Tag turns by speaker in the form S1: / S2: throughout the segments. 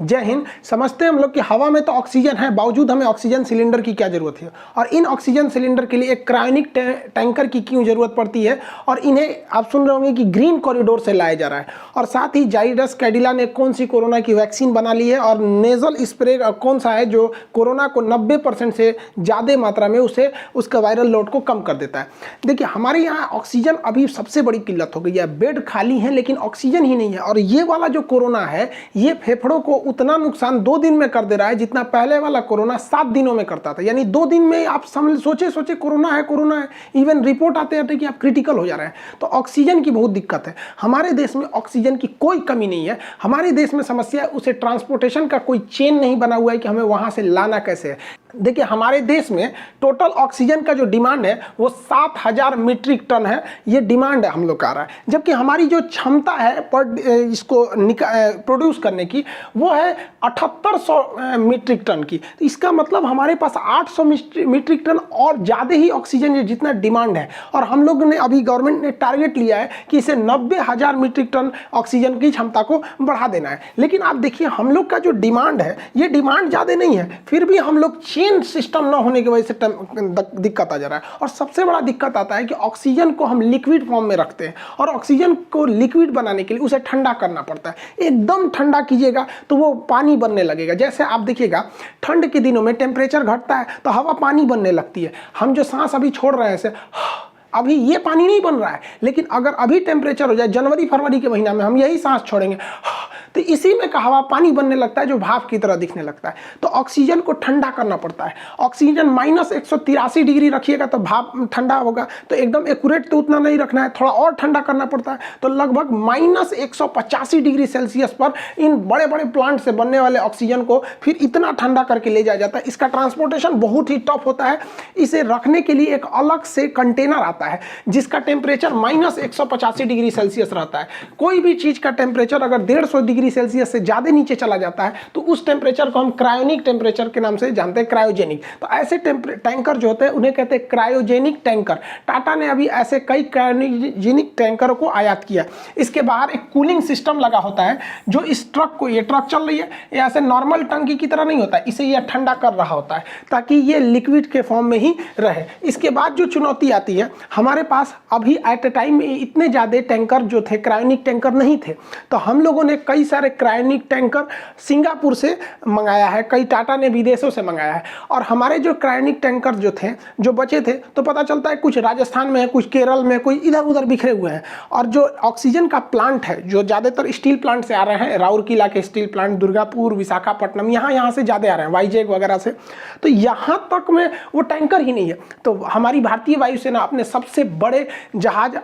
S1: जय हिंद। समझते हैं हम लोग कि हवा में तो ऑक्सीजन है, बावजूद हमें ऑक्सीजन सिलेंडर की क्या जरूरत है, और इन ऑक्सीजन सिलेंडर के लिए एक क्रायोनिक टैंकर की क्यों जरूरत पड़ती है, और इन्हें आप सुन रहे होंगे कि ग्रीन कॉरिडोर से लाया जा रहा है। और साथ ही जाइडस कैडिला ने कौन सी कोरोना की वैक्सीन बना ली है, और नेजल स्प्रे कौन सा है जो कोरोना को 90% से ज़्यादा मात्रा में उसका वायरल लोड को कम कर देता है। देखिए हमारे यहाँ ऑक्सीजन अभी सबसे बड़ी किल्लत हो गई है, बेड खाली हैं लेकिन ऑक्सीजन ही नहीं है। और ये वाला जो कोरोना है ये फेफड़ों को उतना नुकसान 2 दिन में कर दे रहा है जितना पहले वाला कोरोना 7 दिनों में करता था। यानी 2 दिन में आप सोचे कोरोना है, इवन रिपोर्ट आते आते कि आप क्रिटिकल हो जा रहे हैं। तो ऑक्सीजन की बहुत दिक्कत है। हमारे देश में ऑक्सीजन की कोई कमी नहीं है। हमारे देश में समस्या है उसे ट्रांसपोर्टेशन का कोई चेन नहीं बना हुआ है कि हमें वहां से लाना कैसे है। देखिए हमारे देश में टोटल ऑक्सीजन का जो डिमांड है वो 7000 मीट्रिक टन है। ये डिमांड है हम लोग का आ रहा है, जबकि हमारी जो क्षमता है पर इसको प्रोड्यूस करने की वो है 7800 मीट्रिक टन की। तो इसका मतलब हमारे पास 800 मीट्रिक टन और ज़्यादा ही ऑक्सीजन है जितना डिमांड है। और हम लोग ने अभी गवर्नमेंट ने टारगेट लिया है कि इसे 90,000 मीट्रिक टन ऑक्सीजन की क्षमता को बढ़ा देना है। लेकिन आप देखिए हम लोग का जो डिमांड है ये डिमांड ज़्यादा नहीं है, फिर भी हम लोग चेन सिस्टम ना होने की वजह से दिक्कत आ जा रहा है। और सबसे बड़ा दिक्कत आता है कि ऑक्सीजन को हम लिक्विड फॉर्म में रखते हैं, और ऑक्सीजन को लिक्विड बनाने के लिए उसे ठंडा करना पड़ता है। एकदम ठंडा कीजिएगा तो वो पानी बनने लगेगा। जैसे आप देखिएगा ठंड के दिनों में टेम्परेचर घटता है तो हवा पानी बनने लगती है। हम जो सांस अभी छोड़ रहे हैं अभी ये पानी नहीं बन रहा है, लेकिन अगर अभी टेम्परेचर हो जाए जनवरी फरवरी के महीना में हम यही सांस छोड़ेंगे तो इसी में का हवा पानी बनने लगता है जो भाप की तरह दिखने लगता है। तो ऑक्सीजन को ठंडा करना पड़ता है। ऑक्सीजन -183 डिग्री रखिएगा तो भाप ठंडा होगा, तो एकदम एक्यूरेट तो उतना नहीं रखना है, थोड़ा और ठंडा करना पड़ता है। तो लगभग -185 डिग्री सेल्सियस पर इन बड़े बड़े प्लांट से बनने वाले ऑक्सीजन को फिर इतना ठंडा करके ले जाया जाता है। इसका ट्रांसपोर्टेशन बहुत ही टफ होता है। इसे रखने के लिए एक अलग से कंटेनर आता है जिसका टेम्परेचर -185 डिग्री सेल्सियस रहता है। कोई भी चीज का टेम्परेचर अगर 150 डिग्री सेल्सियस से ज्यादा नीचे चला जाता है तो उस टेम्परेचर को हम क्रायोनिक टेम्परेचर के नाम से जानते हैं, क्रायोजेनिक। तो ऐसे टैंकर जो होते हैं उन्हें कहते हैं क्रायोजेनिक टैंकर। टाटा ने अभी ऐसे कई क्रायोजेनिक टैंकर को आयात किया। इसके बाहर एक कूलिंग सिस्टम लगा होता है जो इस ट्रक को, ये ट्रक चल रही है, ये ऐसे नॉर्मल टंकी की तरह नहीं होता है, इसे यह ठंडा कर रहा होता है ताकि ये लिक्विड के फॉर्म में ही रहे। इसके बाद जो चुनौती आती है, हमारे पास अभी एट ए टाइम इतने ज्यादा टैंकर जो थे क्रायोनिक टैंकर नहीं थे, तो हम लोगों ने कई सारे क्रायोनिक टैंकर सिंगापुर से मंगाया है, कई टाटा ने विदेशों से मंगाया है। और हमारे जो क्रायोनिक टैंकर जो थे, जो बचे थे, तो पता चलता है कुछ राजस्थान में है, कुछ केरल में, कोई इधर उधर बिखरे हुए हैं। और जो ऑक्सीजन का प्लांट है जो ज़्यादातर स्टील प्लांट से आ रहे हैं, राउरकेला के स्टील प्लांट, दुर्गापुर, विशाखापट्टनम, यहाँ से ज़्यादा आ रहे हैं, वाईजैग वगैरह से, तो यहाँ तक में वो टैंकर ही नहीं है। तो हमारी भारतीय वायुसेना अपने सबसे बड़े जहाज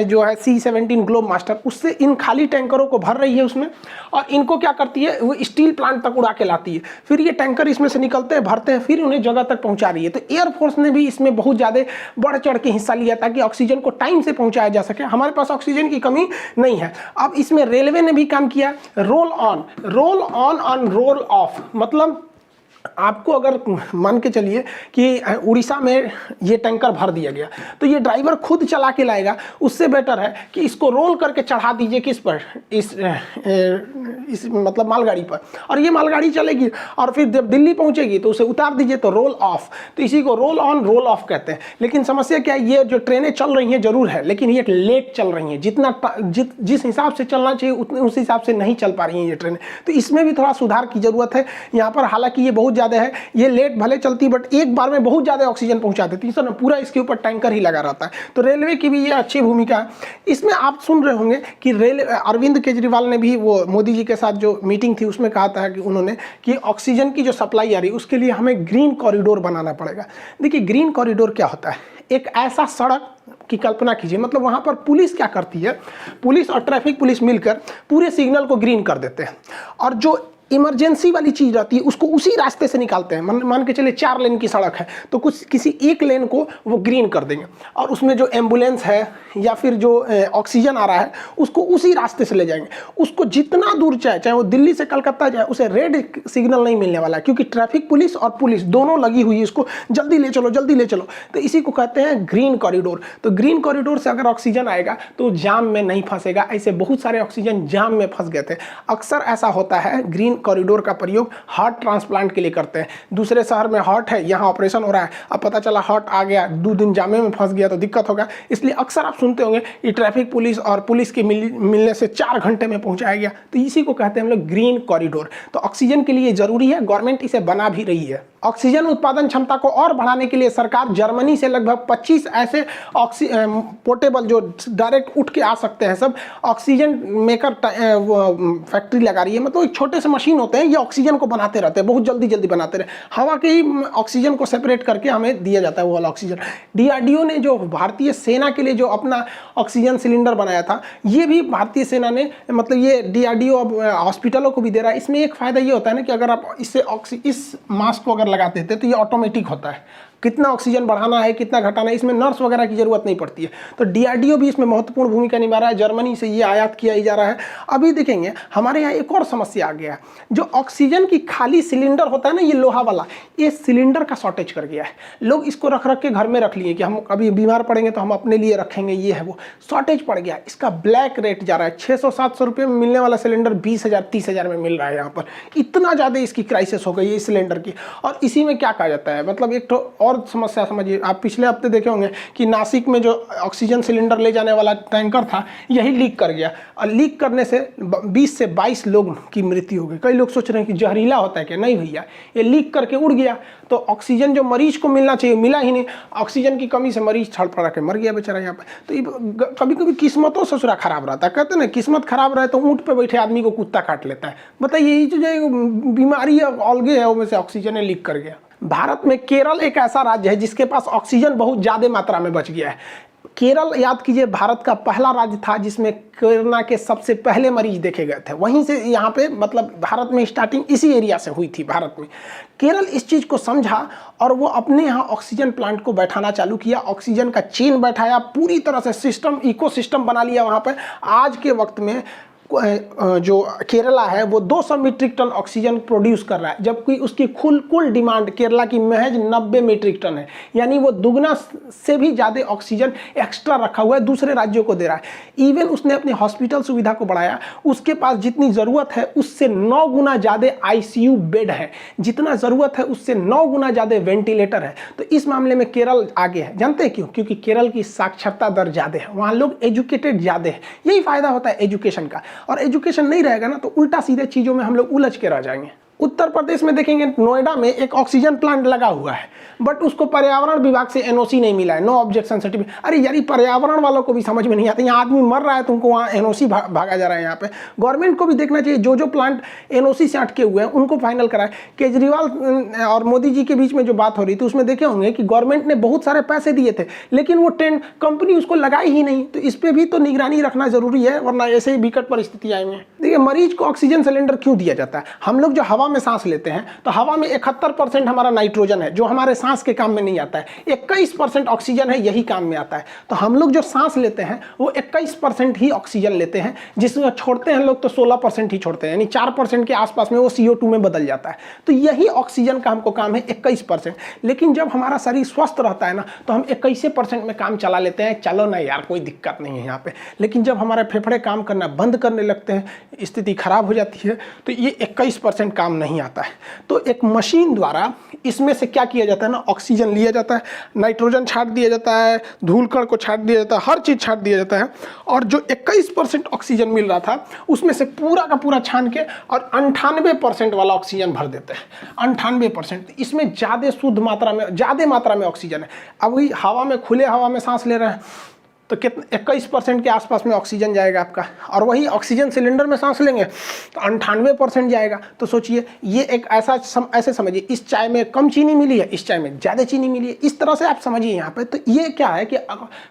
S1: जो है C-17 ग्लोब मास्टर, उससे इन खाली टैंकरों को भर रही है उसमें, और इनको क्या करती है, वो स्टील प्लांट तक उड़ा के लाती है। फिर ये टैंकर इसमें से निकलते हैं, भरते हैं, फिर उन्हें जगह तक पहुंचा रही है। तो एयरफोर्स ने भी इसमें बहुत ज़्यादा बढ़ चढ़ के हिस्सा लिया ताकि ऑक्सीजन को टाइम से पहुंचाया जा सके। हमारे पास ऑक्सीजन की कमी नहीं है। अब इसमें रेलवे ने भी काम किया, रोल ऑन रोल ऑफ। मतलब आपको अगर मान के चलिए कि उड़ीसा में ये टैंकर भर दिया गया तो ये ड्राइवर खुद चला के लाएगा, उससे बेटर है कि इसको रोल करके चढ़ा दीजिए किस पर, इस मतलब मालगाड़ी पर, और ये मालगाड़ी चलेगी और फिर जब दिल्ली पहुंचेगी तो उसे उतार दीजिए, तो रोल ऑफ। तो इसी को रोल ऑन रोल ऑफ कहते हैं। लेकिन समस्या क्या है, ये जो ट्रेनें चल रही हैं जरूर है, लेकिन ये लेट चल रही हैं। जिस हिसाब से चलना चाहिए उस हिसाब से नहीं चल पा रही हैं ये ट्रेनें। तो इसमें भी थोड़ा सुधार की जरूरत है यहाँ पर। हालांकि ये बहुत ज्यादा है, ये लेट भले चलती बट एक बार में बहुत ज्यादा ऑक्सीजन पहुंचा देती है, तो पूरा इसके ऊपर टैंकर ही लगा रहता है। तो रेलवे की भी ये अच्छी भूमिका है। इसमें आप सुन रहे होंगे कि अरविंद केजरीवाल ने भी वो मोदी जी के साथ जो मीटिंग थी उसमें कहा था कि उन्होंने कि ऑक्सीजन की जो सप्लाई आ रही है उसके लिए हमें ग्रीन कॉरिडोर बनाना पड़ेगा। देखिए ग्रीन कॉरिडोर क्या होता है, एक ऐसा सड़क की कल्पना कीजिए, मतलब वहां पर पुलिस क्या करती है, पुलिस और ट्रैफिक पुलिस मिलकर पूरे सिग्नल को ग्रीन कर देते हैं, और जो इमरजेंसी वाली चीज रहती है उसको उसी रास्ते से निकालते हैं। मान के चलिए 4 लेन की सड़क है तो किसी एक लेन को वो ग्रीन कर देंगे, और उसमें जो एम्बुलेंस है या फिर जो ऑक्सीजन आ रहा है उसको उसी रास्ते से ले जाएंगे। उसको जितना दूर चाहे वो दिल्ली से कलकत्ता जाए, उसे रेड सिग्नल नहीं मिलने वाला है, क्योंकि ट्रैफिक पुलिस और पुलिस दोनों लगी हुई है इसको जल्दी ले चलो जल्दी ले चलो। तो इसी को कहते हैं ग्रीन कॉरिडोर। तो ग्रीन कॉरिडोर से अगर ऑक्सीजन आएगा तो जाम में नहीं फंसेगा। ऐसे बहुत सारे ऑक्सीजन जाम में फंस गए थे। अक्सर ऐसा होता है ग्रीन कॉरिडोर का प्रयोग हार्ट ट्रांसप्लांट के लिए करते हैं। दूसरे शहर में हार्ट है, यहाँ ऑपरेशन हो रहा है, अब पता चला हार्ट आ गया, 2 दिन जामे में फंस गया तो दिक्कत होगा। इसलिए अक्सर आप सुनते होंगे ये ट्रैफिक पुलिस और पुलिस के मिलने से 4 घंटे में पहुंचाया गया। तो इसी को कहते हैं हम लोग ग्रीन कॉरिडोर। तो ऑक्सीजन के लिए जरूरी है, गवर्नमेंट इसे बना भी रही है। ऑक्सीजन उत्पादन क्षमता को और बढ़ाने के लिए सरकार जर्मनी से लगभग 25 ऐसे पोर्टेबल जो डायरेक्ट उठ के आ सकते हैं सब ऑक्सीजन मेकर फैक्ट्री लगा रही है। मतलब एक छोटे से मशीन होते हैं, ये ऑक्सीजन को बनाते रहते हैं, बहुत जल्दी जल्दी बनाते रहे, हवा के ही ऑक्सीजन को सेपरेट करके हमें दिया जाता है वो वाला ऑक्सीजन। डीआरडीओ ने जो भारतीय सेना के लिए जो अपना ऑक्सीजन सिलेंडर बनाया था, ये भी भारतीय सेना ने, मतलब ये डीआरडीओ अब हॉस्पिटलों को भी दे रहा है। इसमें एक फायदा ये होता है ना कि अगर आप इससे इस मास्क को अगर लगाते थे तो ये ऑटोमेटिक होता है, कितना ऑक्सीजन बढ़ाना है कितना घटाना है, इसमें नर्स वगैरह की जरूरत नहीं पड़ती है। तो डीआरडीओ भी इसमें महत्वपूर्ण भूमिका निभा रहा है, जर्मनी से ये आयात किया ही जा रहा है। अभी देखेंगे हमारे यहाँ एक और समस्या आ गया है, जो ऑक्सीजन की खाली सिलेंडर होता है ना, ये लोहा वाला, ये सिलेंडर का शॉर्टेज कर गया है। लोग इसको रख रख के घर में रख लिए कि हम कभी बीमार पड़ेंगे तो हम अपने लिए रखेंगे, ये है वो शॉर्टेज पड़ गया। इसका ब्लैक रेट जा रहा है, 600-700 रुपये में मिलने वाला सिलेंडर 20,000-30,000 में मिल रहा है यहाँ पर। इतना ज़्यादा इसकी क्राइसिस हो गई है इस सिलेंडर की। और इसी में क्या कहा जाता है, मतलब एक तो और समस्या समझिए, आप पिछले हफ्ते देखे होंगे कि नासिक में जो ऑक्सीजन सिलेंडर ले जाने वाला टैंकर था, यही लीक कर गया और लीक करने से 20 से 22 लोग की मृत्यु हो गई। कई लोग सोच रहे हैं कि जहरीला होता है क्या, नहीं भैया, ये लीक करके उड़ गया। तो ऑक्सीजन जो मरीज को मिलना चाहिए मिला ही नहीं, ऑक्सीजन की कमी से मरीज छड़फड़ा के मर गया बेचारा यहाँ पे। तो कभी कभी किस्मतों ससुरा खराब रहता है, कहते हैं ना किस्मत खराब रहे तो ऊँट पे बैठे आदमी को कुत्ता काट लेता है। बताइए ये जो बीमारी अलगे है वो में से ऑक्सीजन लीक कर गया। भारत में केरल एक ऐसा राज्य है जिसके पास ऑक्सीजन बहुत ज़्यादा मात्रा में बच गया है। केरल, याद कीजिए, भारत का पहला राज्य था जिसमें कोरोना के सबसे पहले मरीज देखे गए थे। वहीं से यहाँ पे, मतलब भारत में स्टार्टिंग इसी एरिया से हुई थी भारत में। केरल इस चीज़ को समझा और वो अपने यहाँ ऑक्सीजन प्लांट को बैठाना चालू किया, ऑक्सीजन का चेन बैठाया, पूरी तरह से सिस्टम, इकोसिस्टम बना लिया वहाँ पर। आज के वक्त में जो केरला है वो 200 मीट्रिक टन ऑक्सीजन प्रोड्यूस कर रहा है, जबकि उसकी कुल डिमांड केरला की महज 90 मीट्रिक टन है। यानी वो दुगना से भी ज़्यादा ऑक्सीजन एक्स्ट्रा रखा हुआ है, दूसरे राज्यों को दे रहा है। इवन उसने अपनी हॉस्पिटल सुविधा को बढ़ाया, उसके पास जितनी ज़रूरत है उससे 9 गुना ज़्यादा आईसीयू बेड है, जितना ज़रूरत है उससे 9 गुना ज़्यादा वेंटिलेटर है। तो इस मामले में केरल आगे है। जानते हैं क्यों? क्योंकि केरल की साक्षरता दर ज़्यादा है, वहाँ लोग एजुकेटेड ज़्यादा है। यही फ़ायदा होता है एजुकेशन का। और एजुकेशन नहीं रहेगा ना तो उल्टा सीधे चीज़ों में हम लोग उलझ के रह जाएंगे। उत्तर प्रदेश में देखेंगे, नोएडा में एक ऑक्सीजन प्लांट लगा हुआ है, बट उसको पर्यावरण विभाग से एनओसी नहीं मिला है, नो ऑब्जेक्शन सर्टिफिकेट। अरे यार, पर्यावरण वालों को भी समझ में नहीं आता, यहाँ आदमी मर रहा है तुमको वहाँ एनओसी भागा जा रहा है। यहाँ पे गवर्नमेंट को भी देखना चाहिए, जो प्लांट एनओसी से अटके हुए हैं उनको फाइनल कराए। केजरीवाल और मोदी जी के बीच में जो बात हो रही थी उसमें देखे होंगे कि गवर्नमेंट ने बहुत सारे पैसे दिए थे, लेकिन वो कंपनी उसको लगाई ही नहीं। तो इस पर भी तो निगरानी रखना जरूरी है, वरना ऐसे ही विकट परिस्थिति आएंगे। देखिए, मरीज को ऑक्सीजन सिलेंडर क्यों दिया जाता है? हम लोग जो हवा में सांस लेते हैं तो हवा में 71% हमारा नाइट्रोजन है, जो हमारे सांस के काम में नहीं आता है। 21% ऑक्सीजन है, यही काम में आता है। तो हम लोग जो सांस लेते हैं वो 21% ही ऑक्सीजन लेते हैं, जिसमें छोड़ते हैं लोग तो 16% ही छोड़ते हैं, यानी 4% के आसपास में वो CO2 में बदल जाता है। तो यही ऑक्सीजन का हमको काम है 21%। लेकिन जब हमारा शरीर स्वस्थ रहता है ना तो हम 21% में काम चला लेते हैं, चलो ना यार कोई दिक्कत नहीं है यहाँ पे। लेकिन जब हमारे फेफड़े काम करना बंद करने लगते हैं, स्थिति खराब हो जाती है, तो ये 21% काम नहीं आता है। तो एक मशीन द्वारा इसमें से क्या किया जाता है ना, ऑक्सीजन लिया जाता है, नाइट्रोजन छाट दिया जाता है, धूल कण को छाट दिया जाता है, हर चीज़ छाट दिया जाता है। और जो 21% ऑक्सीजन मिल रहा था उसमें से पूरा का पूरा छान के और 98% वाला ऑक्सीजन भर देते हैं। 98%, इसमें ज़्यादा शुद्ध मात्रा में, ज़्यादा मात्रा में ऑक्सीजन है। अब वही हवा में, खुले हवा में सांस ले रहे हैं तो कितना, 21% के आसपास में ऑक्सीजन जाएगा आपका, और वही ऑक्सीजन सिलेंडर में सांस लेंगे तो 98% जाएगा। तो सोचिए, ये एक ऐसे समझिए, इस चाय में कम चीनी मिली है, इस चाय में ज़्यादा चीनी मिली है, इस तरह से आप समझिए यहाँ पे। तो ये क्या है कि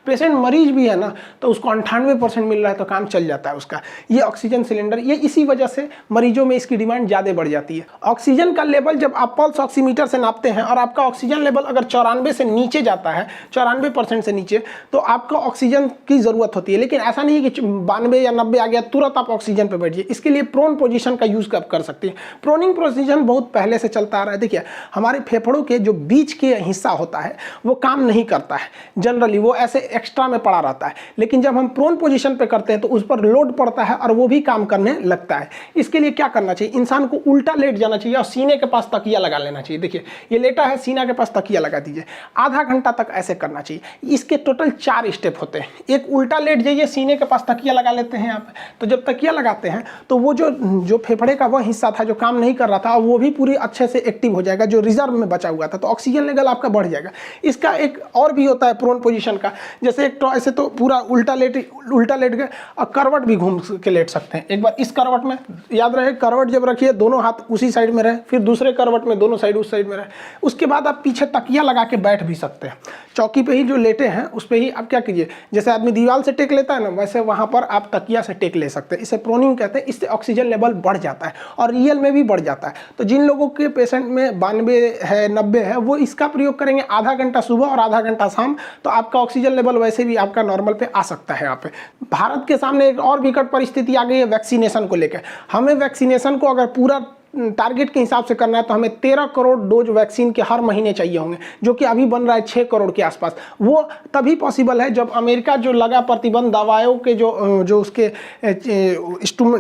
S1: पेशेंट मरीज भी है ना तो उसको 98% मिल रहा है तो काम चल जाता है उसका। ये ऑक्सीजन सिलेंडर, ये इसी वजह से मरीजों में इसकी डिमांड ज़्यादा बढ़ जाती है। ऑक्सीजन का लेवल जब आप पल्स ऑक्सीमीटर से नापते हैं और आपका ऑक्सीजन लेवल अगर 94 से नीचे जाता है, 94% से नीचे, तो आपका ऑक्सीजन ऑक्सीजन की ज़रूरत होती है, लेकिन ऐसा नहीं है कि 92 या 90 आ गया तुरंत आप ऑक्सीजन पे बैठिए। इसके लिए प्रोन पोजीशन का यूज़ कर सकते हैं। प्रोनिंग पोजीशन बहुत पहले से चलता आ रहा है। देखिए हमारे फेफड़ों के जो बीच के हिस्सा होता है वो काम नहीं करता है जनरली, वो ऐसे एक्स्ट्रा में पड़ा रहता है, लेकिन जब हम प्रोन पोजीशन पे करते हैं तो उस पर लोड पड़ता है और वो भी काम करने लगता है। इसके लिए क्या करना चाहिए, इंसान को उल्टा लेट जाना चाहिए और सीने के पास तकिया लगा लेना चाहिए। देखिए ये लेटा है, सीना के पास तकिया लगा दीजिए, आधा घंटा तक ऐसे करना चाहिए। इसके टोटल 4 स्टेप होते हैं। एक उल्टा लेट जाइए, सीने के पास तकिया लगा लेते हैं आप, तो जब तकिया लगाते हैं तो वो जो फेफड़े का वह हिस्सा था जो काम नहीं कर रहा था वो भी पूरी अच्छे से एक्टिव हो जाएगा, जो रिजर्व में बचा हुआ था, तो ऑक्सीजन लेवल आपका बढ़ जाएगा। इसका एक और भी होता है प्रोन पोजीशन का, जैसे एक तो ऐसे तो पूरा उल्टा लेट गए और करवट भी घूम के लेट सकते हैं। एक बार इस करवट में, याद रहे करवट जब रखिए दोनों हाथ उसी साइड में रहे, फिर दूसरे करवट में दोनों साइड उस साइड में रहे। उसके बाद आप पीछे तकिया लगा के बैठ भी सकते हैं। चौकी पे ही जो लेटे हैं उस पे ही आप क्या कीजिए, जैसे आदमी दीवार से टेक लेता है ना, वैसे वहाँ पर आप तकिया से टेक ले सकते हैं। इसे प्रोनिंग कहते हैं। इससे ऑक्सीजन लेवल बढ़ जाता है और रियल में भी बढ़ जाता है। तो जिन लोगों के पेशेंट में 92 है 90 है वो इसका प्रयोग करेंगे आधा घंटा सुबह और आधा घंटा शाम, तो आपका ऑक्सीजन लेवल वैसे भी आपका नॉर्मल पे आ सकता है। यहाँ पे भारत के सामने एक और विकट परिस्थिति आ गई है वैक्सीनेशन को लेकर। हमें वैक्सीनेशन को अगर पूरा टारगेट के हिसाब से करना है तो हमें 13 करोड़ डोज वैक्सीन के हर महीने चाहिए होंगे, जो कि अभी बन रहा है 6 करोड़ के आसपास। वो तभी पॉसिबल है जब अमेरिका जो लगा प्रतिबंध दवाओं के जो उसके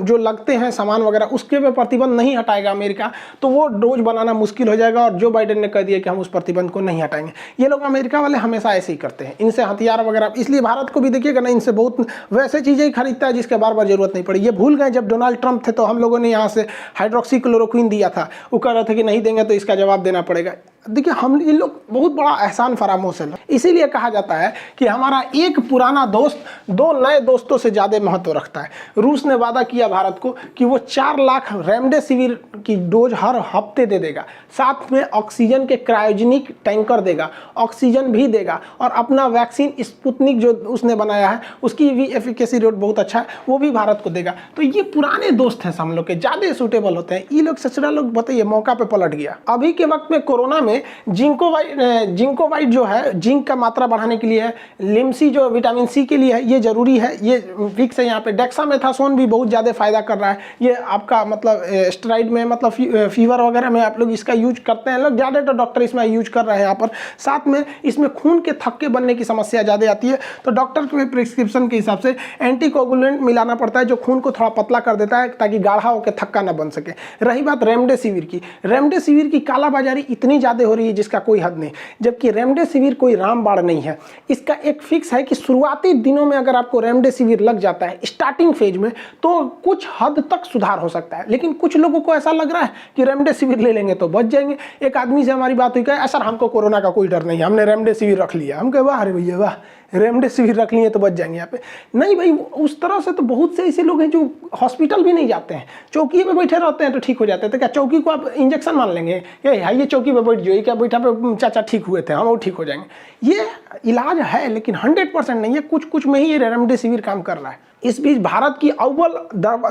S1: जो लगते हैं सामान वगैरह उसके पे प्रतिबंध नहीं हटाएगा अमेरिका, तो वो डोज बनाना मुश्किल हो जाएगा। और जो बाइडेन ने कह दिया कि हम उस प्रतिबंध को नहीं हटाएंगे। ये लोग अमेरिका वाले हमेशा ऐसे ही करते हैं, इनसे हथियार वगैरह, इसलिए भारत को भी देखिएगा ना, इनसे बहुत वैसे चीज़ें ही खरीदता है जिसके बार बार जरूरत नहीं पड़ी। ये भूल गए जब डोनाल्ड ट्रंप थे तो हम लोगों ने यहाँ से हाइड्रोक्सी क्लोरोक्विन दिया था, वो कह रहे थे कि नहीं देंगे तो इसका जवाब देना पड़ेगा। देखिए हम इन लोग बहुत बड़ा एहसान फरामोश है। इसीलिए कहा जाता है कि हमारा एक पुराना दोस्त 2 नए दोस्तों से ज़्यादा महत्व रखता है। रूस ने वादा किया भारत को कि वो 4 लाख रेमडेसिविर की डोज हर हफ्ते दे देगा, साथ में ऑक्सीजन के क्रायोजेनिक टैंकर देगा, ऑक्सीजन भी देगा, और अपना वैक्सीन स्पुतनिक जो उसने बनाया है उसकी भी एफिकेसी रेट बहुत अच्छा है, वो भी भारत को देगा। तो ये पुराने दोस्त हैं हम लोग के, ज़्यादा सूटेबल होते हैं। ये लोग सचरा लोग बताइए मौका पे पलट गया। अभी के वक्त में कोरोना में जिंकोवाइट जो है जिंक का मात्रा बढ़ाने के लिए है, लिम्सी जो विटामिन सी के लिए है ये जरूरी है, ये फिक्स है। यहाँ पे डेक्सामेथासोन भी बहुत ज़्यादा फायदा कर रहा है। ये आपका मतलब स्टेरॉइड में मतलब फीवर वगैरह में आप लोग इसका यूज करते हैं, लोग ज़्यादा तो डॉक्टर इसमें यूज कर रहे हैं यहाँ पर। साथ में इसमें खून के थक्के बनने की समस्या ज़्यादा आती है, तो डॉक्टर के प्रिस्क्रिप्शन के हिसाब से एंटीकोगुलेंट मिलाना पड़ता है जो खून को थोड़ा पतला कर देता है ताकि गाढ़ा होकर थक्का ना बन सके। रही बात रेमडेसिविर की कालाबाजारी इतनी ज़्यादा हो रही है जिसका कोई हद नहीं, जबकि रेमडेसिविर कोई रामबाण नहीं है। इसका एक फिक्स है कि शुरुआती दिनों में अगर आपको रेमडेसिविर लग जाता है स्टार्टिंग फेज में तो कुछ हद तक सुधार हो सकता है, लेकिन कुछ लोगों को ऐसा लग रहा है कि रेमडेसिविर ले लेंगे तो बच जाएंगे। एक आदमी से हमारी बात हुई, कहा सर हमको कोरोना का कोई डर नहीं, हमने रेमडेसिविर रख लिया। हम कहे वाह अरे भैया वाह, रेमडेसिविर रख लिए तो बच जाएंगे। यहाँ पे नहीं भाई, उस तरह से तो बहुत से ऐसे लोग हैं जो हॉस्पिटल भी नहीं जाते हैं, चौकी पे बैठे रहते हैं तो ठीक हो जाते हैं। तो क्या चौकी को आप इंजेक्शन मान लेंगे, ये चौकी पे बैठ जाइए, क्या बैठा पे चाचा ठीक हुए थे हम वो ठीक हो जाएंगे? ये इलाज है लेकिन 100% नहीं है, कुछ कुछ में ही ये रेमडेसिविर काम कर रहा है। इस बीच भारत की अव्वल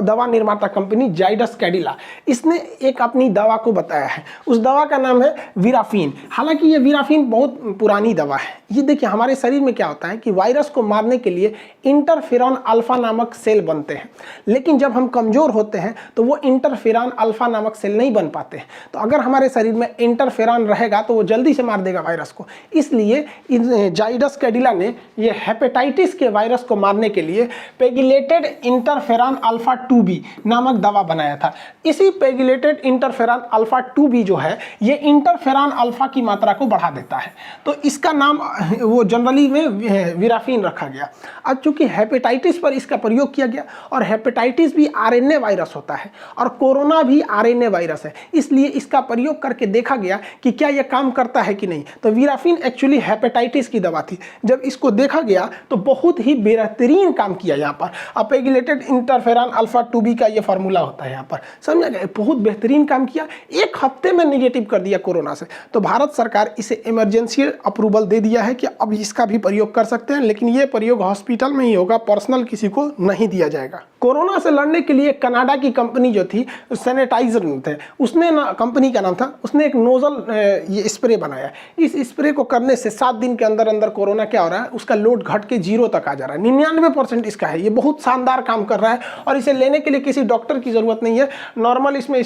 S1: दवा निर्माता कंपनी जाइडस कैडिला, इसने एक अपनी दवा को बताया है। उस दवा का नाम है वीराफिन। हालांकि ये वीराफिन बहुत पुरानी दवा है। ये देखिए हमारे शरीर में क्या होता है कि वायरस को मारने के लिए इंटरफेरॉन अल्फा नामक सेल बनते हैं, लेकिन जब हम कमज़ोर होते हैं तो वो इंटरफेरॉन अल्फा नामक सेल नहीं बन पाते हैं। तो अगर हमारे शरीर में इंटरफेरॉन रहेगा तो वो जल्दी से मार देगा वायरस को। इसलिए जाइडस कैडिला ने ये हेपेटाइटिस के वायरस को मारने के लिए पेगिलेटेड इंटरफेरॉन अल्फा 2b नामक दवा बनाया था। इसी पेगिलेटेड इंटरफेरॉन अल्फा 2b जो है ये इंटरफेरॉन अल्फा की मात्रा को बढ़ा देता है, तो इसका नाम वो जनरली में वीराफिन रखा गया। अब चूंकि हेपेटाइटिस पर इसका प्रयोग किया गया और हेपेटाइटिस भी आरएनए वायरस होता है और कोरोना भी आरएनए वायरस है, इसलिए इसका प्रयोग करके देखा गया कि क्या यह काम करता है कि नहीं। तो वीराफिन एक्चुअली हेपेटाइटिस की दवा थी। जब इसको देखा गया तो बहुत ही बेहतरीन काम किया यहाँ पर। पेगिलेटेड इंटरफेरॉन अल्फा 2b का ये फार्मूला होता है यहाँ पर, समझा गया, बहुत बेहतरीन काम किया। 1 हफ्ते में निगेटिव कर दिया कोरोना से। तो भारत सरकार इसे इमरजेंसी अप्रूवल दे दिया है कि अब इसका भी प्रयोग कर सकते हैं, लेकिन ये प्रयोग हॉस्पिटल में ही होगा, पर्सनल किसी को नहीं दिया जाएगा। कोरोना से लड़ने के लिए कनाडा की कंपनी जो थी, सैनिटाइजर थे, उसने ना, कंपनी का नाम था, उसने एक नोजल ये स्प्रे बनाया। इस स्प्रे को करने से 7 दिन के अंदर अंदर कोरोना क्या हो रहा है, उसका लोड घट के 0 तक आ जा रहा है। 99% इसका है। ये बहुत शानदार काम कर रहा है और इसे लेने के लिए किसी डॉक्टर की ज़रूरत नहीं है। नॉर्मल इसमें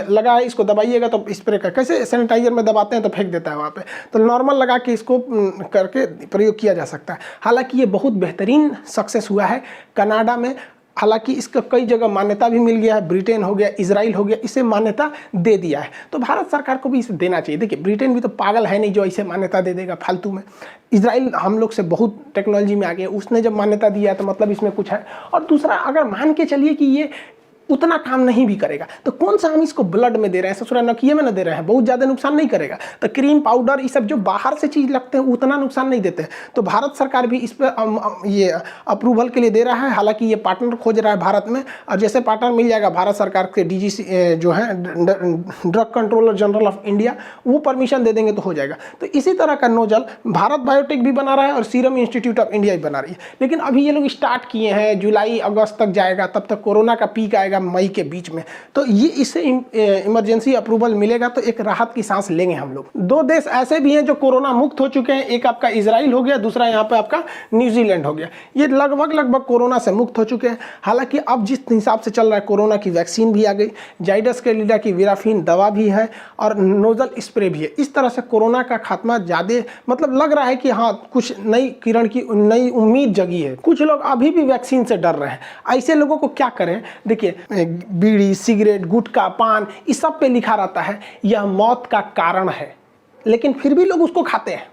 S1: लगा है, इसको दबाइएगा तो स्प्रे का, कैसे सैनिटाइजर में दबाते हैं तो फेंक देता है वहाँ पे, तो नॉर्मल लगा के इसको करके प्रयोग किया जा सकता है। हालांकि ये बहुत बेहतरीन सक्सेस हुआ है कनाडा में। हालांकि इसका कई जगह मान्यता भी मिल गया है, ब्रिटेन हो गया, इजराइल हो गया, इसे मान्यता दे दिया है। तो भारत सरकार को भी इसे देना चाहिए। देखिए, ब्रिटेन भी तो पागल है नहीं जो इसे मान्यता दे देगा फालतू में। इजराइल हम लोग से बहुत टेक्नोलॉजी में आगे, उसने जब मान्यता दिया तो मतलब इसमें कुछ है। और दूसरा, अगर मान के चलिए कि ये उतना काम नहीं भी करेगा तो कौन सा हम इसको ब्लड में दे रहे हैं, ससुरा नकिए में न दे रहे हैं, बहुत ज़्यादा नुकसान नहीं करेगा। तो क्रीम पाउडर ये सब जो बाहर से चीज़ लगते हैं उतना नुकसान नहीं देते हैं। तो भारत सरकार भी इस पर ये अप्रूवल के लिए दे रहा है। हालांकि ये पार्टनर खोज रहा है भारत में, और जैसे पार्टनर मिल जाएगा भारत सरकार के डीजीसी जो है, drug controller general of India, वो परमिशन दे देंगे तो हो जाएगा। तो इसी तरह का नोजल भारत बायोटेक भी बना रहा है और सीरम इंस्टीट्यूट ऑफ इंडिया भी बना रही है। लेकिन अभी ये लोग स्टार्ट किए हैं, जुलाई अगस्त तक जाएगा, तब तक कोरोना का पीक आएगा मई के बीच में। तो ये इससे इमरजेंसी अप्रूवल मिलेगा तो एक राहत की सांस लेंगे हम लोग। 2 देश ऐसे भी हैं जो कोरोना मुक्त हो चुके हैं, एक आपका इजराइल हो गया, दूसरा यहाँ पे आपका न्यूजीलैंड हो गया। ये लगभग कोरोना से मुक्त हो चुके हैं। हालांकि अब जिस हिसाब से चल रहा है, कोरोना की वैक्सीन भी आ गई, जाइडस कैडिला की विराफिन दवा भी है और नोजल स्प्रे भी है। इस तरह से कोरोना का खात्मा ज़्यादा मतलब लग रहा है कि हाँ, कुछ नई किरण की नई उम्मीद जगी है। कुछ लोग अभी भी वैक्सीन से डर रहे हैं। ऐसे लोगों को क्या करें, देखिए, बीड़ी, सिगरेट, गुटखा, पान, इस सब पे लिखा रहता है यह मौत का कारण है, लेकिन फिर भी लोग उसको खाते हैं।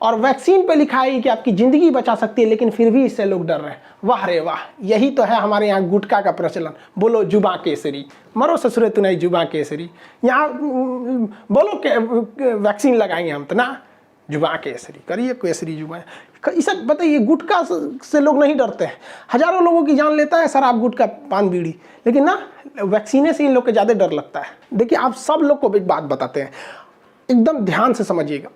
S1: और वैक्सीन पे लिखा है कि आपकी ज़िंदगी बचा सकती है, लेकिन फिर भी इससे लोग डर रहे हैं। वाह रे वाह, यही तो है हमारे यहाँ गुटखा का प्रचलन। बोलो जुबां केसरी, मरो ससुरे तू नहीं जुबां केसरी। यहाँ बोलो के वैक्सीन लगाएंगे हम तो ना, जुबां केसरी करिए, केसरी जुबां। इसे बताइए, गुटखा से लोग नहीं डरते हैं। हजारों लोगों की जान लेता है शराब, गुटखा, पान, बीड़ी, लेकिन ना वैक्सीने से इन लोग को ज़्यादा डर लगता है। देखिए, आप सब लोग को एक बात बताते हैं, एकदम ध्यान से समझिएगा।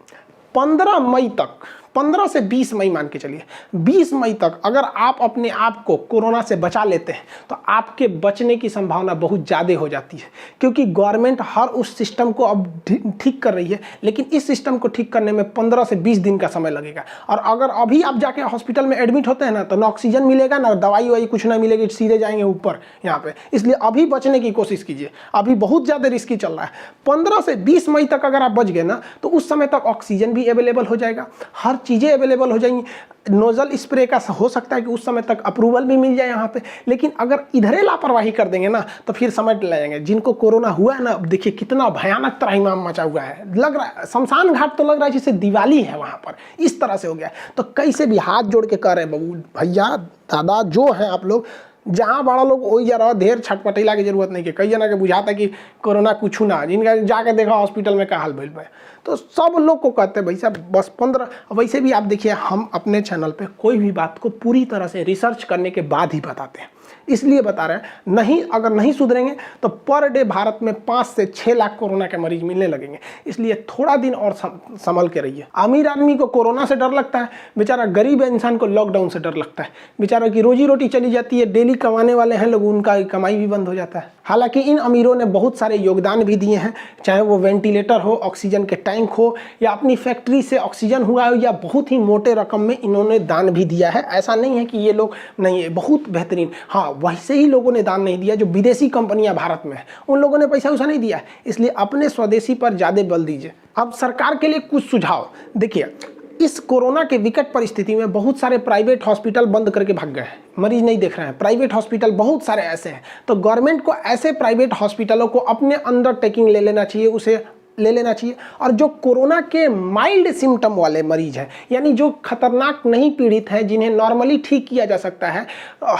S1: 15 मई तक, 15 से 20 मई मान के चलिए, 20 मई तक अगर आप अपने आप को कोरोना से बचा लेते हैं तो आपके बचने की संभावना बहुत ज़्यादा हो जाती है, क्योंकि गवर्नमेंट हर उस सिस्टम को अब ठीक कर रही है। लेकिन इस सिस्टम को ठीक करने में 15 से 20 दिन का समय लगेगा। और अगर अभी आप जाके हॉस्पिटल में एडमिट होते हैं ना, तो ना ऑक्सीजन मिलेगा, ना दवाई वाई कुछ ना मिलेगी, सीधे जाएंगे ऊपर यहाँ पे। इसलिए अभी बचने की कोशिश कीजिए, अभी बहुत ज़्यादा रिस्की चल रहा है। 15 से 20 मई तक अगर आप बच गए ना, तो उस समय तक ऑक्सीजन भी अवेलेबल हो जाएगा, हर चीज़ें अवेलेबल हो जाएंगी। नोजल स्प्रे का हो सकता है कि उस समय तक अप्रूवल भी मिल जाए यहाँ पे। लेकिन अगर इधरे लापरवाही कर देंगे ना, तो फिर समझ जाएंगे। जिनको कोरोना हुआ है ना, अब देखिए कितना भयानक त्राहिमाम मचा हुआ है, लग रहा है शमशान घाट तो लग रहा है जैसे दिवाली है वहाँ पर, इस तरह से हो गया। तो कैसे भी हाथ जोड़ के कह रहे हैं, बबू भैया दादा जो है आप लोग, जहाँ बड़ा लोग वही जा रहा, ढेर छटपटेला की जरूरत नहीं है। कई जना के बुझाता कि कोरोना कुछ ना, जिनका जाके देखा हॉस्पिटल में का हाल भइल बा। तो सब लोग को कहते हैं भाई साहब बस 15। वैसे भी आप देखिए, हम अपने चैनल पे कोई भी बात को पूरी तरह से रिसर्च करने के बाद ही बताते हैं, इसलिए बता रहे हैं। नहीं, अगर नहीं सुधरेंगे तो पर डे भारत में 5 से 6 लाख कोरोना के मरीज मिलने लगेंगे। इसलिए थोड़ा दिन और संभल के रहिए। अमीर आदमी को कोरोना से डर लगता है, बेचारा गरीब इंसान को लॉकडाउन से डर लगता है। बेचारा की रोजी रोटी चली जाती है, डेली कमाने वाले हैं लोग, उनका कमाई भी बंद हो जाता है। हालांकि इन अमीरों ने बहुत सारे योगदान भी दिए हैं, चाहे वो वेंटिलेटर हो, ऑक्सीजन के टैंक हो, या अपनी फैक्ट्री से ऑक्सीजन हुआ हो, या बहुत ही मोटे रकम में इन्होंने दान भी दिया है। ऐसा नहीं है कि ये लोग नहीं है, बहुत बेहतरीन। हाँ, वैसे ही लोगों ने दान नहीं दिया जो विदेशी कंपनियां भारत में है, उन लोगों ने पैसा वैसा नहीं दिया है। इसलिए अपने स्वदेशी पर ज़्यादा बल दीजिए। अब सरकार के लिए कुछ सुझाव देखिए, इस कोरोना के विकट परिस्थिति में बहुत सारे प्राइवेट हॉस्पिटल बंद करके भाग गए हैं, मरीज नहीं देख रहे हैं। प्राइवेट हॉस्पिटल बहुत सारे ऐसे हैं, तो गवर्नमेंट को ऐसे प्राइवेट हॉस्पिटलों को अपने अंडरटेकिंग ले लेना चाहिए, उसे ले लेना चाहिए। और जो कोरोना के माइल्ड सिम्टम वाले मरीज हैं, यानी जो खतरनाक नहीं पीड़ित हैं, जिन्हें नॉर्मली ठीक किया जा सकता है,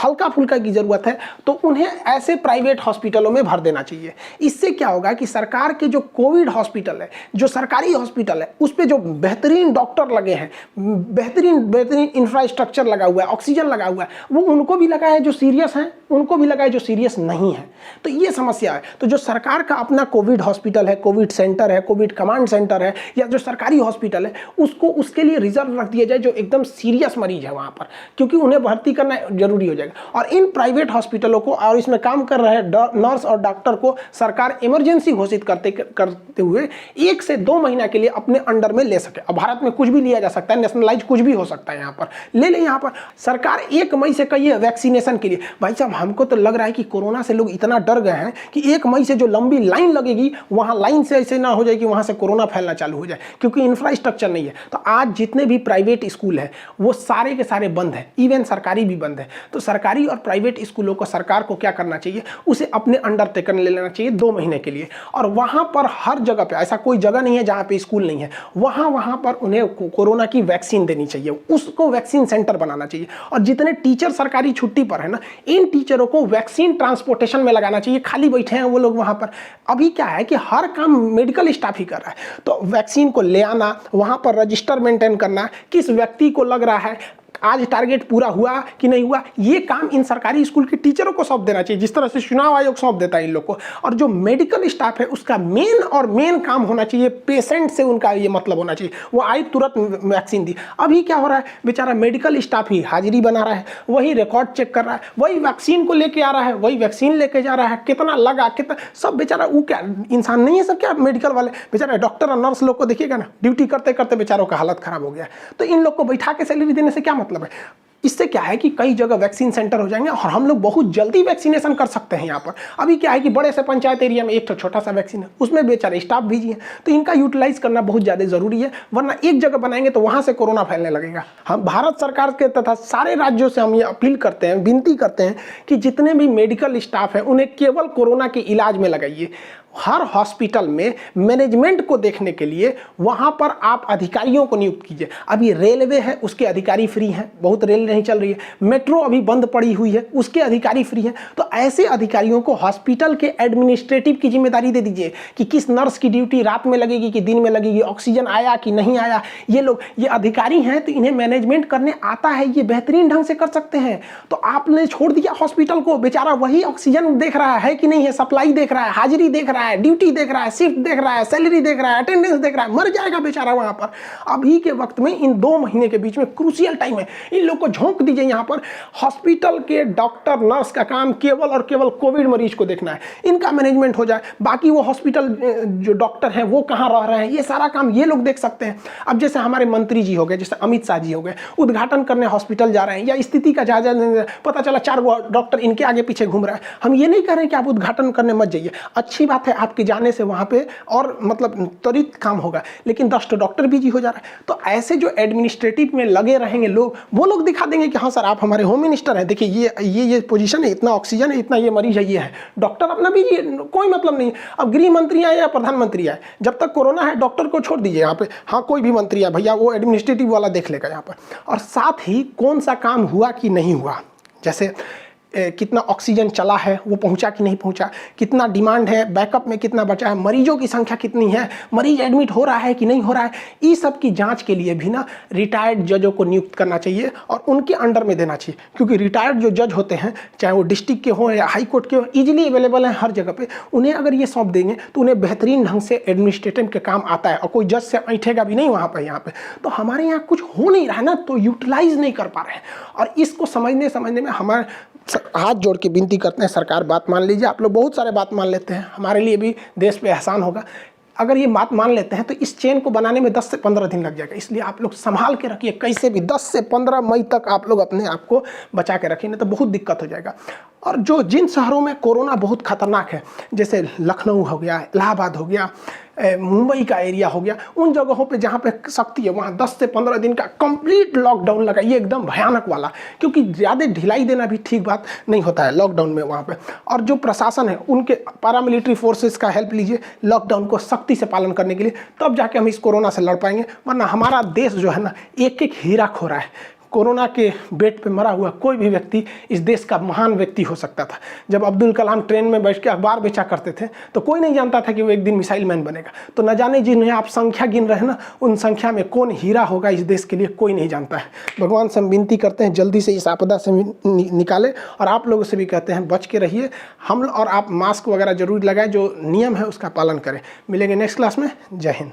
S1: हल्का फुल्का की ज़रूरत है, तो उन्हें ऐसे प्राइवेट हॉस्पिटलों में भर देना चाहिए। इससे क्या होगा कि सरकार के जो कोविड हॉस्पिटल है, जो सरकारी हॉस्पिटल है, उस पर जो बेहतरीन डॉक्टर लगे हैं, बेहतरीन इंफ्रास्ट्रक्चर लगा हुआ है, ऑक्सीजन लगा हुआ है, वो उनको भी लगा है जो सीरियस हैं, उनको भी लगा है जो सीरियस नहीं है। तो ये समस्या है। तो जो सरकार का अपना कोविड हॉस्पिटल है, कोविड सेंटर सेंटर है, कोविड कमांड सेंटर है, या जो सरकारी हॉस्पिटल है उसको उसके लिए रिजर्व रख दिया जाए जो एकदम सीरियस मरीज है वहाँ पर, क्योंकि उन्हें भर्ती करना जरूरी हो जाएगा। और इन प्राइवेट हॉस्पिटलों को और इसमें काम कर रहे नर्स और डॉक्टर को सरकार इमरजेंसी घोषित करते हुए 1 से 2 महीना के लिए अपने अंडर में ले सके। अब भारत में कुछ भी लिया जा सकता है, नेशनलाइज कुछ भी हो सकता है, यहाँ पर ले ले। यहाँ पर सरकार 1 मई से कही है वैक्सीनेशन के लिए। भाई साहब, हमको तो लग रहा है कि कोरोना से लोग इतना डर गए हैं कि 1 मई से जो लंबी लाइन लगेगी वहां लाइन से ऐसे ना हो जाए कि वहां से कोरोना फैलना चालू हो जाए, क्योंकि इंफ्रास्ट्रक्चर नहीं है। तो आज जितने भी प्राइवेट स्कूल है वो सारे के सारे बंद है, इवन सरकारी भी बंद है। तो सरकारी और प्राइवेट स्कूलों को सरकार को क्या करना चाहिए, उसे अपने अंडर टेकन ले लेना चाहिए 2 महीने के लिए। और वहां पर हर जगह पे, ऐसा कोई जगह नहीं है जहां पे स्कूल नहीं है, वहां पर उन्हें कोरोना की वैक्सीन देनी चाहिए, उसको वैक्सीन सेंटर बनाना चाहिए। और जितने टीचर सरकारी छुट्टी पर है ना, इन टीचरों को वैक्सीन ट्रांसपोर्टेशन में लगाना चाहिए। खाली बैठे हैं वो लोग वहां पर। अभी क्या है कि हर काम मेडिकल स्टाफ ही कर रहा है, तो वैक्सीन को ले आना, वहां पर रजिस्टर मेंटेन करना, किस व्यक्ति को लग रहा है, आज टारगेट पूरा हुआ कि नहीं हुआ, ये काम इन सरकारी स्कूल के टीचरों को सौंप देना चाहिए, जिस तरह से चुनाव आयोग सौंप देता है इन लोग को। और जो मेडिकल स्टाफ है उसका मेन काम होना चाहिए, पेशेंट से उनका ये मतलब होना चाहिए, वो आई तुरंत वैक्सीन दी। अभी क्या हो रहा है, बेचारा मेडिकल स्टाफ ही हाजिरी बना रहा है, वही रिकॉर्ड चेक कर रहा है, वही वैक्सीन को लेके आ रहा है, वही वैक्सीन लेके जा रहा है, कितना लगा कितना सब। बेचारा वो क्या इंसान नहीं है सब, क्या मेडिकल वाले बेचारे डॉक्टर और नर्स लोग को देखिएगा ना, ड्यूटी करते करते बेचारों का हालत खराब हो गया। तो इन लोग को बैठा के सैलरी देने से क्या मतलब है। इससे क्या है कि कई जगह वैक्सीन सेंटर हो जाएंगे और हम लोग बहुत जल्दी वैक्सीनेशन कर सकते हैं यहाँ पर। अभी क्या है कि बड़े से पंचायत एरिया में एक छोटा सा वैक्सीन है, उसमें बेचारे स्टाफ भी है, तो इनका यूटिलाइज करना बहुत ज़्यादा जरूरी है, वरना एक जगह बनाएंगे तो वहाँ से कोरोना फैलने लगेगा। हम भारत सरकार के तथा सारे राज्यों से हम ये अपील करते हैं, विनती करते हैं कि जितने भी मेडिकल स्टाफ हैं उन्हें केवल कोरोना के इलाज में लगाइए। हर हॉस्पिटल में मैनेजमेंट को देखने के लिए वहां पर आप अधिकारियों को नियुक्त कीजिए। अभी रेलवे है, उसके अधिकारी फ्री हैं, बहुत रेल नहीं चल रही है। मेट्रो अभी बंद पड़ी हुई है, उसके अधिकारी फ्री हैं। तो ऐसे अधिकारियों को हॉस्पिटल के एडमिनिस्ट्रेटिव की जिम्मेदारी दे दीजिए कि किस नर्स की ड्यूटी रात में लगेगी कि दिन में लगेगी, ऑक्सीजन आया कि नहीं आया। ये अधिकारी हैं तो इन्हें मैनेजमेंट करने आता है, ये बेहतरीन ढंग से कर सकते हैं। तो आपने छोड़ दिया हॉस्पिटल को, बेचारा वही ऑक्सीजन देख रहा है कि नहीं है, सप्लाई देख रहा है, हाजिरी देख रहा है, ड्यूटी देख रहा है, शिफ्ट देख रहा है, सैलरी देख रहा है, अटेंडेंस देख रहा है, मर जाएगा बेचारा वहां पर। अभी के वक्त में इन 2 महीने के बीच में क्रूशियल टाइम है, इन लोग को झोंक दीजिए यहाँ पर। हॉस्पिटल के डॉक्टर नर्स का काम केवल और केवल कोविड मरीज को देखना है, इनका मैनेजमेंट हो जाए। बाकी वो हॉस्पिटल जो डॉक्टर हैं वो कहाँ रह रहे हैं, ये सारा काम ये लोग देख सकते हैं। अब जैसे हमारे मंत्री जी हो गए, जैसे अमित शाह जी हो गए, उद्घाटन करने हॉस्पिटल जा रहे हैं या स्थिति का जायजा, पता चला 4 डॉक्टर इनके आगे पीछे घूम रहा है। हम ये नहीं कह रहे हैं कि आप उद्घाटन करने मत जाइए, अच्छी बात है, आपके जाने से वहां पे और मतलब त्वरित काम होगा, लेकिन 10 डॉक्टर बिजी हो जा रहा है। तो ऐसे जो एडमिनिस्ट्रेटिव में लगे रहेंगे लोग, वो लोग दिखा देंगे कि हाँ सर आप हमारे होम मिनिस्टर हैं, देखिए ये पोजीशन है, इतना ऑक्सीजन है, इतना ये मरीज है, ये है। डॉक्टर अपना बिजी, कोई मतलब नहीं। अब गृह मंत्री आए या प्रधानमंत्री आए, जब तक कोरोना है डॉक्टर को छोड़ दीजिए यहाँ पे, हाँ कोई भी मंत्री है भैया, वो एडमिनिस्ट्रेटिव वाला देख लेगा यहाँ पर। और साथ ही कौन सा काम हुआ कि नहीं हुआ, जैसे कितना ऑक्सीजन चला है, वो पहुंचा कि नहीं पहुंचा, कितना डिमांड है, बैकअप में कितना बचा है, मरीजों की संख्या कितनी है, मरीज एडमिट हो रहा है कि नहीं हो रहा है, इस सब की जांच के लिए भी ना रिटायर्ड जजों को नियुक्त करना चाहिए और उनके अंडर में देना चाहिए। क्योंकि रिटायर्ड जो जज होते हैं, चाहे वो डिस्ट्रिक्ट के हों या हाई कोर्ट के हों, ईजिली अवेलेबल हैं हर जगह पे, उन्हें अगर ये सौंप देंगे तो उन्हें बेहतरीन ढंग से एडमिनिस्ट्रेटिव के काम आता है और कोई जज से ऐठेगा भी नहीं वहाँ पर। यहाँ पे तो हमारे यहाँ कुछ हो नहीं रहा है ना, तो यूटिलाइज नहीं कर पा रहे हैं। और इसको समझने में हमारे हाथ जोड़ के विनती करते हैं, सरकार बात मान लीजिए। आप लोग बहुत सारे बात मान लेते हैं, हमारे लिए भी देश पे एहसान होगा अगर ये बात मान लेते हैं। तो इस चेन को बनाने में 10 से 15 दिन लग जाएगा, इसलिए आप लोग संभाल के रखिए, कैसे भी 10 से 15 मई तक आप लोग अपने आप को बचा के रखिए, नहीं तो बहुत दिक्कत हो जाएगा। और जिन शहरों में कोरोना बहुत खतरनाक है, जैसे लखनऊ हो गया, इलाहाबाद हो गया, मुंबई का एरिया हो गया, उन जगहों पे जहाँ पे सख्ती है वहाँ 10 से 15 दिन का कंप्लीट लॉकडाउन लगाइए, एकदम भयानक वाला, क्योंकि ज़्यादा ढिलाई देना भी ठीक बात नहीं होता है लॉकडाउन में वहाँ पे। और जो प्रशासन है उनके पैरामिलिट्री फोर्सेस का हेल्प लीजिए लॉकडाउन को सख्ती से पालन करने के लिए, तब जाके हम इस कोरोना से लड़ पाएंगे। वरना हमारा देश जो है ना एक एक हीरा खो रहा है, कोरोना के बेड पे मरा हुआ कोई भी व्यक्ति इस देश का महान व्यक्ति हो सकता था। जब अब्दुल कलाम ट्रेन में बैठ के अखबार बेचा करते थे तो कोई नहीं जानता था कि वो एक दिन मिसाइल मैन बनेगा। तो न जाने जिन्हें आप संख्या गिन रहे हैं ना, उन संख्या में कौन हीरा होगा इस देश के लिए कोई नहीं जानता है। भगवान से हम विनती करते हैं जल्दी से इस आपदा से निकाले, और आप लोगों से भी कहते हैं बच के रहिए। हम और आप मास्क वगैरह जरूर लगाएं, जो नियम है उसका पालन करें। मिलेंगे नेक्स्ट क्लास में। जय हिंद।